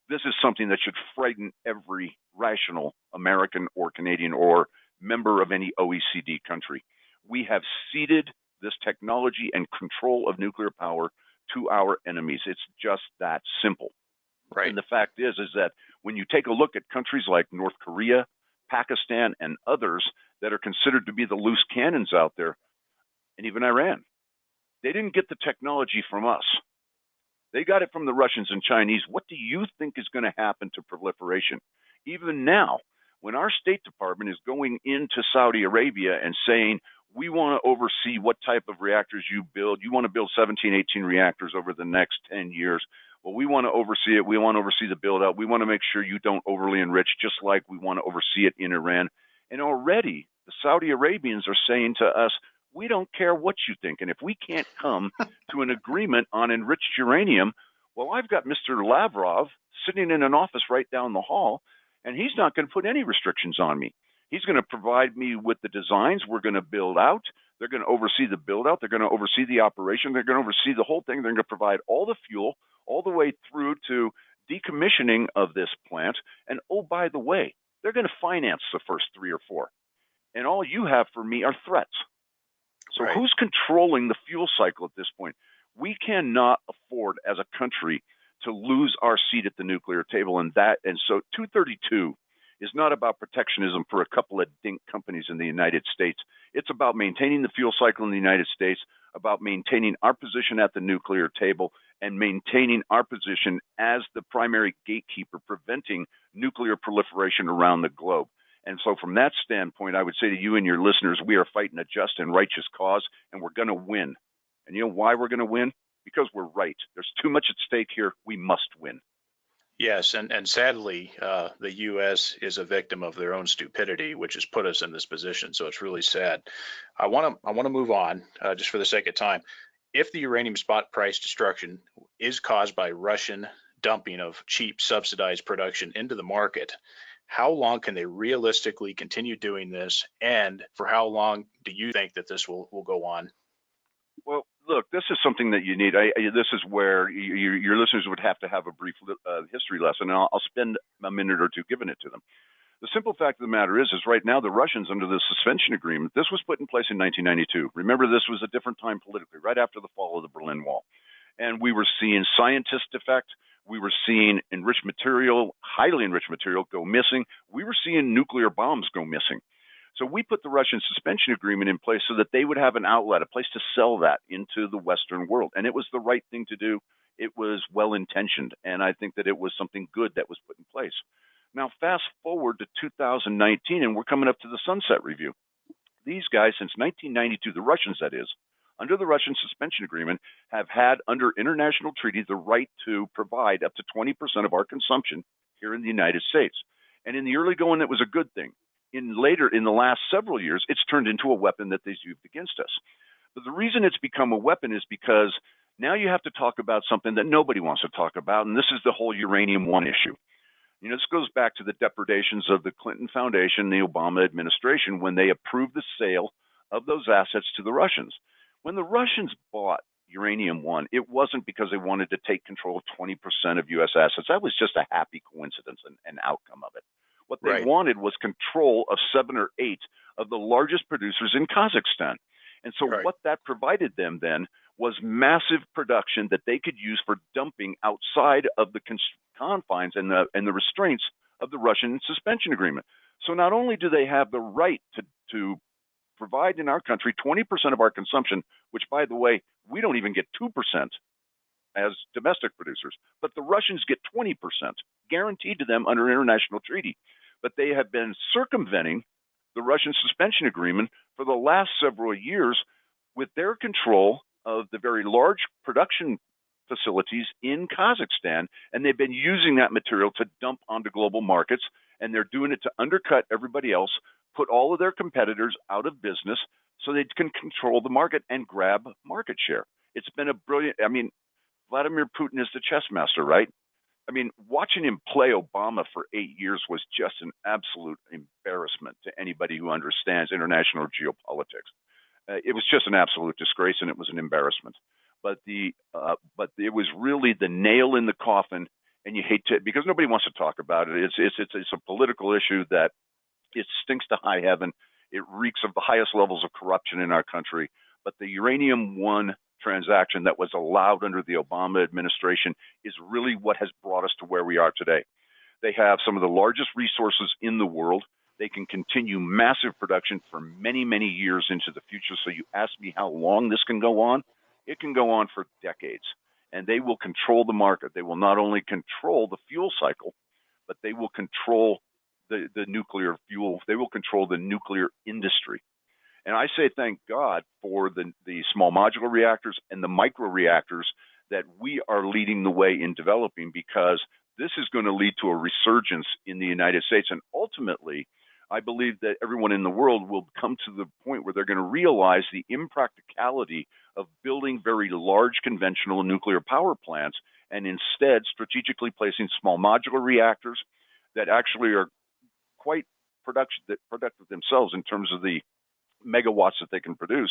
This is something that should frighten every rational American or Canadian or member of any OECD country. We have ceded this technology and control of nuclear power to our enemies. It's just that simple. And the fact is that when you take a look at countries like North Korea, Pakistan, and others that are considered to be the loose cannons out there, and even Iran, they didn't get the technology from us. They got it from the Russians and Chinese. What do you think is going to happen to proliferation? Even now, when our State Department is going into Saudi Arabia and saying, we want to oversee what type of reactors you build. You want to build 17, 18 reactors over the next 10 years. Well, we want to oversee it. We want to oversee the build out. We want to make sure you don't overly enrich, just like we want to oversee it in Iran. And already the Saudi Arabians are saying to us, we don't care what you think. And if we can't come to an agreement on enriched uranium, Well, I've got Mr. Lavrov sitting in an office right down the hall, and he's not going to put any restrictions on me. He's going to provide me with the designs we're going to build out. They're going to oversee the build out. They're going to oversee the operation. They're going to oversee the whole thing. They're going to provide all the fuel all the way through to decommissioning of this plant. And oh, by the way, they're going to finance the first 3 or 4. And all you have for me are threats. So Right. who's controlling the fuel cycle at this point? We cannot afford as a country to lose our seat at the nuclear table. And so 232 is not about protectionism for a couple of dink companies in the United States. It's about maintaining the fuel cycle in the United States, about maintaining our position at the nuclear table, and maintaining our position as the primary gatekeeper preventing nuclear proliferation around the globe. And so from that standpoint, I would say to you and your listeners, we are fighting a just and righteous cause, and we're going to win. And you know why we're going to win? Because we're right. There's too much at stake here. We must win. Yes, and sadly, the U.S. is a victim of their own stupidity, which has put us in this position. So it's really sad. I want to move on, just for the sake of time. If the uranium spot price destruction is caused by Russian dumping of cheap subsidized production into the market, how long can they realistically continue doing this, and for how long do you think that this will go on? Well, look, this is something that you need. This is where your listeners would have to have a brief history lesson, and I'll spend a minute or two giving it to them. The simple fact of the matter is right now the Russians, under the suspension agreement, this was put in place in 1992. Remember, this was a different time politically, right after the fall of the Berlin Wall. And we were seeing scientist defect. We were seeing enriched material, highly enriched material, go missing. We were seeing nuclear bombs go missing. So we put the Russian suspension agreement in place so that they would have an outlet, a place to sell that into the Western world. And it was the right thing to do. It was well intentioned. And I think that it was something good that was put in place. Now, fast forward to 2019, and we're coming up to the Sunset Review. These guys, since 1992, the Russians, that is, under the Russian suspension agreement, have had, under international treaty, the right to provide up to 20% of our consumption here in the United States. And in the early going, that was a good thing. In the last several years, it's turned into a weapon that they've used against us. But the reason it's become a weapon is because now you have to talk about something that nobody wants to talk about, and this is the whole Uranium One issue. You know, this goes back to the depredations of the Clinton Foundation, the Obama administration, when they approved the sale of those assets to the Russians. When the Russians bought Uranium One, it wasn't because they wanted to take control of 20% of U.S. assets. That was just a happy coincidence and outcome of it. What they Right. wanted was control of 7 or 8 of the largest producers in Kazakhstan. And so Right. what that provided them then was massive production that they could use for dumping outside of the confines and the restraints of the Russian suspension agreement. So not only do they have the right to provide in our country 20% of our consumption, which, by the way, we don't even get 2% as domestic producers, but the Russians get 20% guaranteed to them under international treaty. But they have been circumventing the Russian suspension agreement for the last several years with their control of the very large production facilities in Kazakhstan, and they've been using that material to dump onto global markets, and they're doing it to undercut everybody else, put all of their competitors out of business so they can control the market and grab market share. It's been a brilliant, Vladimir Putin is the chess master, right? Watching him play Obama for 8 years was just an absolute embarrassment to anybody who understands international geopolitics. It was just an absolute disgrace, and it was an embarrassment. But it was really the nail in the coffin, and you hate to, because nobody wants to talk about it. It's a political issue that it stinks to high heaven. It reeks of the highest levels of corruption in our country. But the Uranium One transaction that was allowed under the Obama administration is really what has brought us to where we are today. They have some of the largest resources in the world. They can continue massive production for many, many years into the future. So you ask me how long this can go on? It can go on for decades. And they will control the market. They will not only control the fuel cycle, but they will control the nuclear fuel. They will control the nuclear industry. And I say thank God for the small modular reactors and the micro reactors that we are leading the way in developing, because this is going to lead to a resurgence in the United States and ultimately I believe that everyone in the world will come to the point where they're going to realize the impracticality of building very large conventional nuclear power plants and instead strategically placing small modular reactors that actually are quite productive themselves in terms of the megawatts that they can produce,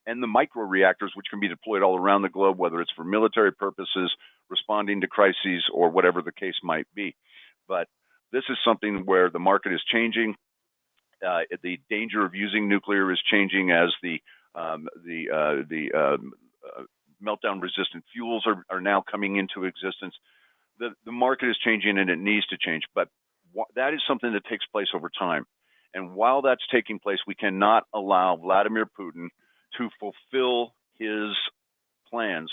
and the micro reactors, which can be deployed all around the globe, whether it's for military purposes, responding to crises, or whatever the case might be. But this is something where the market is changing. The danger of using nuclear is changing as the meltdown resistant fuels are now coming into existence. The market is changing and it needs to change, but that is something that takes place over time. And while that's taking place, we cannot allow Vladimir Putin to fulfill his plans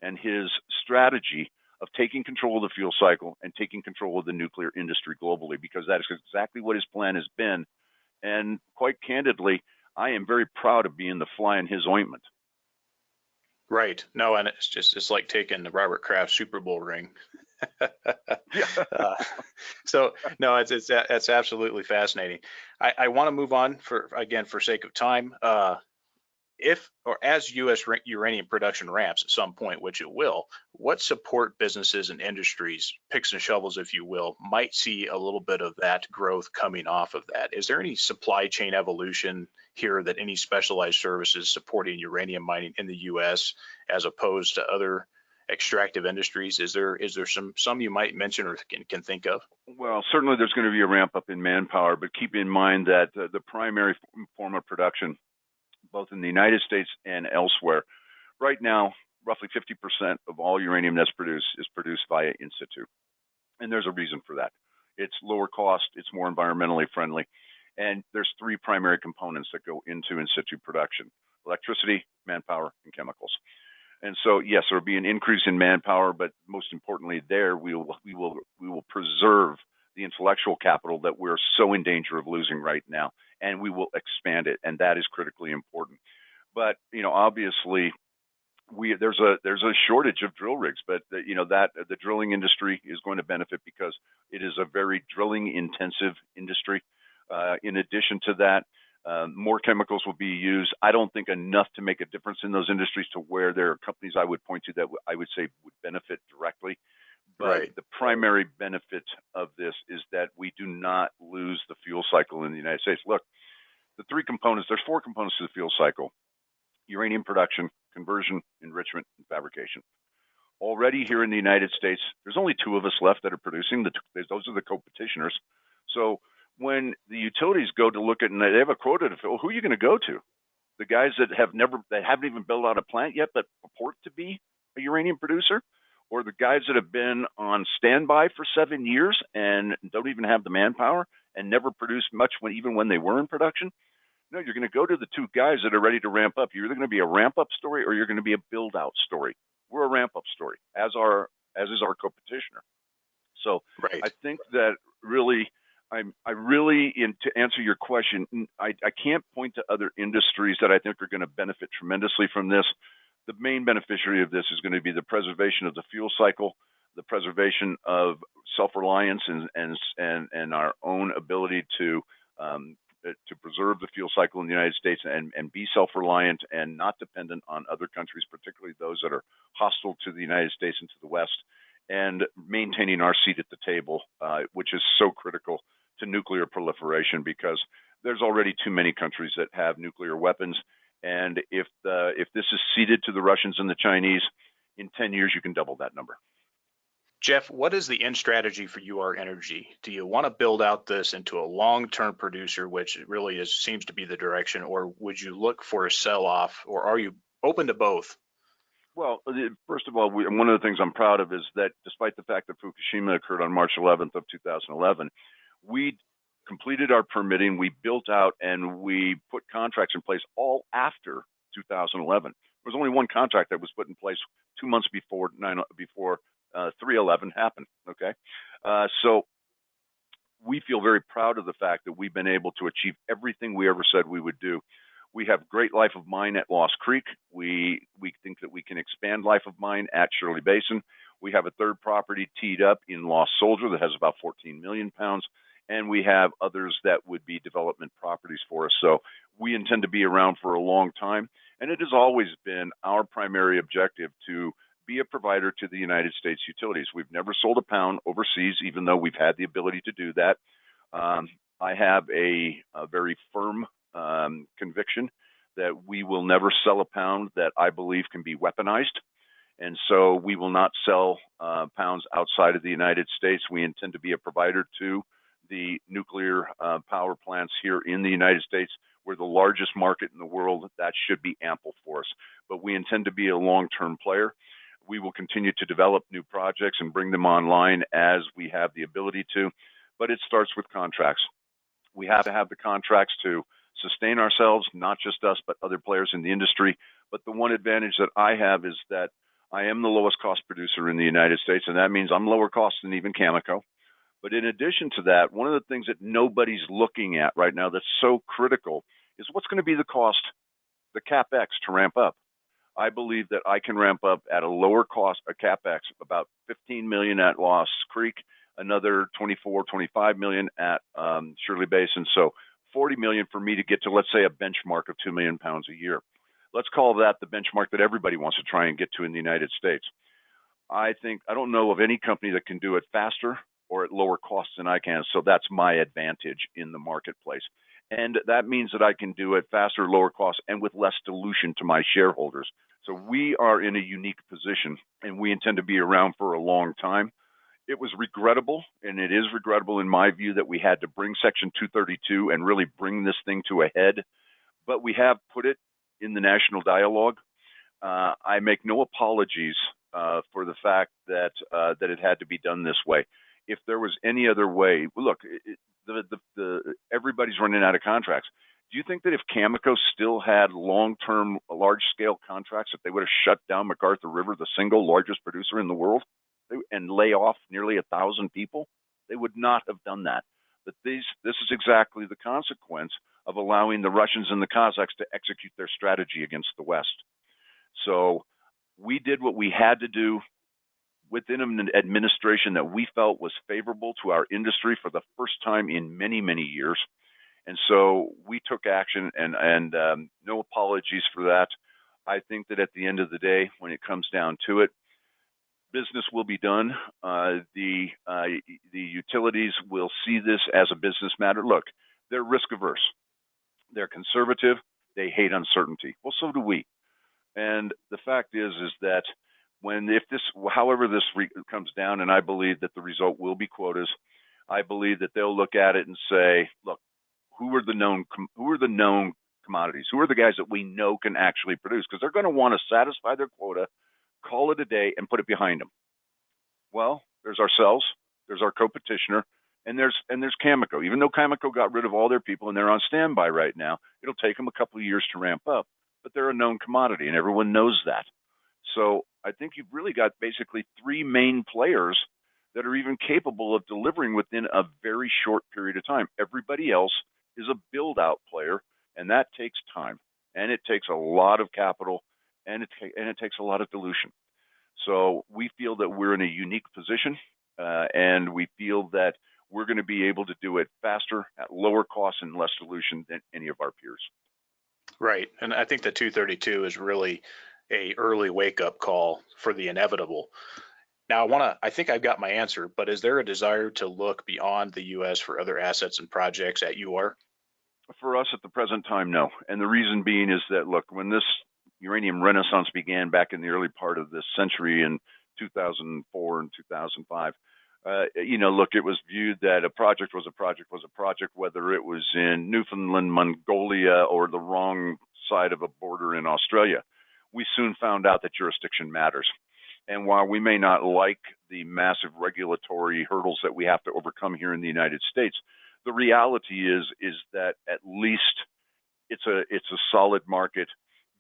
and his strategy of taking control of the fuel cycle and taking control of the nuclear industry globally, because that is exactly what his plan has been. And quite candidly, I am very proud of being the fly in his ointment. Right. No, and it's like taking the Robert Kraft Super Bowl ring. uh, so no, it's absolutely fascinating. I want to move on for sake of time. If or as U.S. uranium production ramps at some point, which it will, what support businesses and industries, picks and shovels, if you will, might see a little bit of that growth coming off of that? Is there any supply chain evolution here that any specialized services supporting uranium mining in the U.S. as opposed to other extractive industries? Is there some you might mention or can think of? Well, certainly there's going to be a ramp up in manpower, but keep in mind that the primary form of production, both in the United States and elsewhere, right now, roughly 50% of all uranium that's produced is produced via in situ. And there's a reason for that. It's lower cost, it's more environmentally friendly, and there's three primary components that go into in situ production: electricity, manpower, and chemicals. And so, yes, there will be an increase in manpower, but most importantly, there we will preserve the intellectual capital that we're so in danger of losing right now, and we will expand it, and that is critically important. But obviously, there's a shortage of drill rigs, but that the drilling industry is going to benefit because it is a very drilling intensive industry. In addition to that, more chemicals will be used. I don't think enough to make a difference in those industries to where there are companies I would point to that I would say would benefit directly. But right. The primary benefit of this is that we do not lose the fuel cycle in the United States. Look, there's four components to the fuel cycle: uranium production, conversion, enrichment, and fabrication. Already here in the United States, there's only two of us left that are producing. Those are the co-petitioners. So when the utilities go to look at and they have a quota to fill, who are you going to go to? The guys that haven't even built out a plant yet but purport to be a uranium producer, or the guys that have been on standby for 7 years and don't even have the manpower and never produced much even when they were in production? No, you're going to go to the two guys that are ready to ramp up. You're either going to be a ramp up story or you're going to be a build out story. We're a ramp up story, as is our co-petitioner. So right. I think that really, to answer your question, I can't point to other industries that I think are going to benefit tremendously from this. The main beneficiary of this is going to be the preservation of the fuel cycle, the preservation of self-reliance and our own ability to preserve the fuel cycle in the United States and be self-reliant and not dependent on other countries, particularly those that are hostile to the United States and to the West, and maintaining our seat at the table, which is so critical to nuclear proliferation, because there's already too many countries that have nuclear weapons. And if this is ceded to the Russians and the Chinese, in 10 years, you can double that number. Jeff, what is the end strategy for UR Energy? Do you want to build out this into a long-term producer, which really seems to be the direction, or would you look for a sell-off, or are you open to both? Well, first of all, one of the things I'm proud of is that despite the fact that Fukushima occurred on March 11th of 2011, we completed our permitting, we built out, and we put contracts in place all after 2011. There was only one contract that was put in place 2 months before 3/11 happened. Okay, so we feel very proud of the fact that we've been able to achieve everything we ever said we would do. We have great life of mine at Lost Creek. We think that we can expand life of mine at Shirley Basin. We have a third property teed up in Lost Soldier that has about 14 million pounds. and we have others that would be development properties for us. So we intend to be around for a long time, and it has always been our primary objective to be a provider to the United States utilities. We've never sold a pound overseas, even though we've had the ability to do that. I have a very firm conviction that we will never sell a pound that I believe can be weaponized. And so we will not sell pounds outside of the United States. We intend to be a provider to the nuclear power plants here in the United States. We're the largest market in the world. That should be ample for us. But we intend to be a long-term player. We will continue to develop new projects and bring them online as we have the ability to. But it starts with contracts. We have to have the contracts to sustain ourselves, not just us, but other players in the industry. But the one advantage that I have is that I am the lowest cost producer in the United States, and that means I'm lower cost than even Cameco. But in addition to that, one of the things that nobody's looking at right now that's so critical is what's going to be the cost, the CapEx to ramp up. I believe that I can ramp up at a lower cost, a CapEx, about $15 million at Lost Creek, another 24, 25 million at Shirley Basin. So 40 million for me to get to, let's say, a benchmark of 2 million pounds a year. Let's call that the benchmark that everybody wants to try and get to in the United States. I don't know of any company that can do it faster or at lower costs than I can. So that's my advantage in the marketplace. And that means that I can do it faster, lower cost, and with less dilution to my shareholders. So we are in a unique position, and we intend to be around for a long time. It was regrettable, and it is regrettable in my view, that we had to bring Section 232 and really bring this thing to a head. But we have put it in the national dialogue. I make no apologies for the fact that it had to be done this way. If there was any other way, look, everybody's running out of contracts. Do you think that if Cameco still had long-term, large-scale contracts, that they would have shut down McArthur River, the single largest producer in the world, and lay off nearly 1,000 people? They would not have done that. But this is exactly the consequence of allowing the Russians and the Kazakhs to execute their strategy against the West. So we did what we had to do within an administration that we felt was favorable to our industry for the first time in many, many years. And so we took action, and no apologies for that. I think that at the end of the day, when it comes down to it, business will be done. The utilities will see this as a business matter. Look, they're risk averse. They're conservative. They hate uncertainty. Well, so do we. And the fact is that however this comes down, and I believe that the result will be quotas, I believe that they'll look at it and say, look, who are the known commodities? Who are the guys that we know can actually produce? Because they're going to want to satisfy their quota, call it a day, and put it behind them. Well, there's ourselves, there's our co-petitioner, and there's Cameco. Even though Cameco got rid of all their people and they're on standby right now, it'll take them a couple of years to ramp up. But they're a known commodity, and everyone knows that. So I think you've really got basically three main players that are even capable of delivering within a very short period of time. Everybody else is a build-out player, and that takes time, and it takes a lot of capital, and it takes a lot of dilution. So we feel that we're in a unique position, and we feel that we're going to be able to do it faster, at lower cost, and less dilution than any of our peers. Right. And I think the 232 is really a early wake-up call for the inevitable. Now, I think I've got my answer, but is there a desire to look beyond the U.S. for other assets and projects at UR? For us at the present time, no. And the reason being is that, look, when this uranium renaissance began back in the early part of this century in 2004 and 2005, look, it was viewed that a project was a project, whether it was in Newfoundland, Mongolia, or the wrong side of a border in Australia. We soon found out that jurisdiction matters. And while we may not like the massive regulatory hurdles that we have to overcome here in the United States, the reality is that at least it's a solid market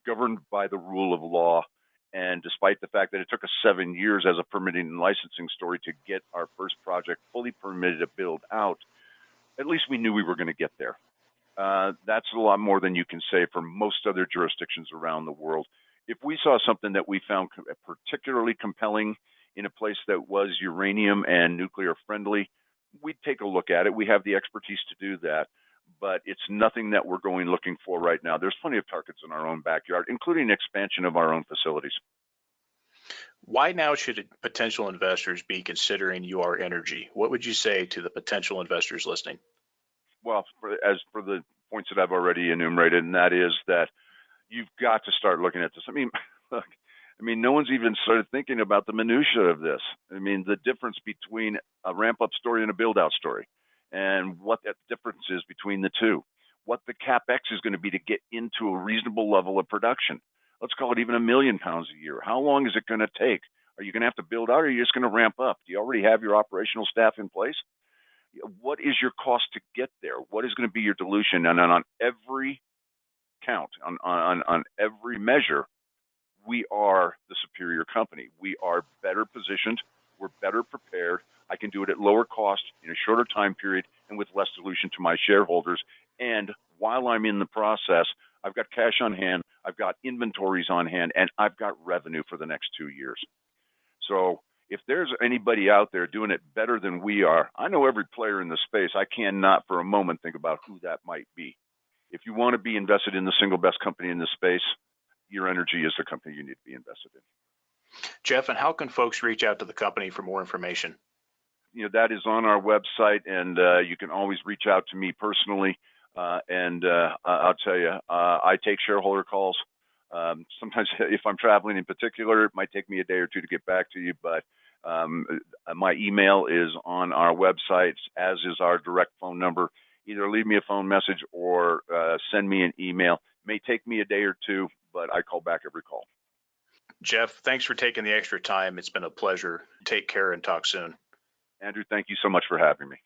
governed by the rule of law. And despite the fact that it took us 7 years as a permitting and licensing story to get our first project fully permitted to build out, at least we knew we were going to get there. That's a lot more than you can say for most other jurisdictions around the world. If we saw something that we found particularly compelling in a place that was uranium and nuclear friendly, we'd take a look at it. We have the expertise to do that, but it's nothing that we're going looking for right now. There's plenty of targets in our own backyard, including expansion of our own facilities. Why now should potential investors be considering UR Energy? What would you say to the potential investors listening? Well, as for the points that I've already enumerated, and that is that you've got to start looking at this. Look, no one's even started thinking about the minutia of this. The difference between a ramp-up story and a build-out story, and what that difference is between the two, what the CapEx is going to be to get into a reasonable level of production. Let's call it even 1 million pounds a year. How long is it going to take? Are you going to have to build out, or are you just going to ramp up? Do you already have your operational staff in place? What is your cost to get there? What is going to be your dilution? And on every count, on every measure, we are the superior company. We are better positioned. We're better prepared. I can do it at lower cost in a shorter time period and with less dilution to my shareholders. And while I'm in the process, I've got cash on hand, I've got inventories on hand, and I've got revenue for the next 2 years. So if there's anybody out there doing it better than we are, I know every player in the space. I cannot for a moment think about who that might be. If you want to be invested in the single best company in the space, UR Energy is the company you need to be invested in. Jeff, and how can folks reach out to the company for more information? That is on our website, and you can always reach out to me personally. And I'll tell you, I take shareholder calls. Sometimes if I'm traveling in particular, it might take me a day or two to get back to you, but my email is on our website, as is our direct phone number. Either leave me a phone message or send me an email. It may take me a day or two, but I call back every call. Jeff, thanks for taking the extra time. It's been a pleasure. Take care and talk soon. Andrew, thank you so much for having me.